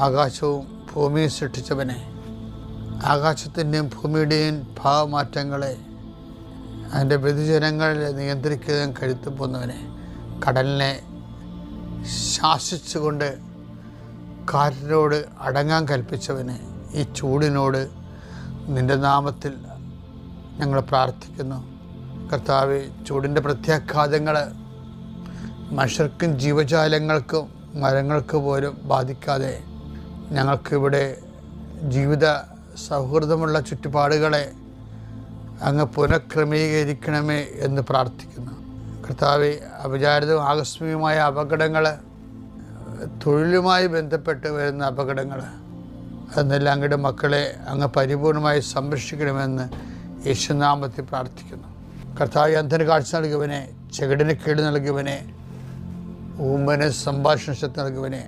ആകാശവും ഭൂമിയും സൃഷ്ടിച്ചവനെ, ആകാശത്തിൻ്റെയും ഭൂമിയുടെയും ഭാവമാറ്റങ്ങളെ അതിൻ്റെ വ്യതിചലങ്ങളെ നിയന്ത്രിക്കുകയും കരുത്തു പോന്നവനെ, കടലിനെ ശാസിച്ചുകൊണ്ട് കാറ്റിനോട് അടങ്ങാൻ കൽപ്പിച്ചവനെ, ഈ ചൂടിനോട് നിൻ്റെ നാമത്തിൽ ഞങ്ങൾ പ്രാർത്ഥിക്കുന്നു. കർത്താവേ, ചൂടിൻ്റെ പ്രത്യാഘാതങ്ങൾ മനുഷ്യർക്കും ജീവജാലങ്ങൾക്കും മരങ്ങൾക്ക് പോലും ബാധിക്കാതെ ഞങ്ങൾക്കിവിടെ ജീവിത സൗഹൃദമുള്ള ചുറ്റുപാടുകളെ അങ്ങ് പുനഃക്രമീകരിക്കണമേ എന്ന് പ്രാർത്ഥിക്കുന്നു. കർത്താവെ, അവിചാരിതവും ആകസ്മികമായ അപകടങ്ങൾ, തൊഴിലുമായി ബന്ധപ്പെട്ട് വരുന്ന അപകടങ്ങൾ, അതെന്നെല്ലാം അങ്ങയുടെ മക്കളെ അങ്ങ് പരിപൂർണമായി സംരക്ഷിക്കണമെന്ന് യേശുനാമത്തിൽ പ്രാർത്ഥിക്കുന്നു. കർത്താവെ, അന്ധന് കാഴ്ച നൽകിയവനെ, ചെകിടിന് കേട് നൽകിയവനെ, ഊമ്പന് സംഭാഷണ ശക്തി നൽകിയവനെ,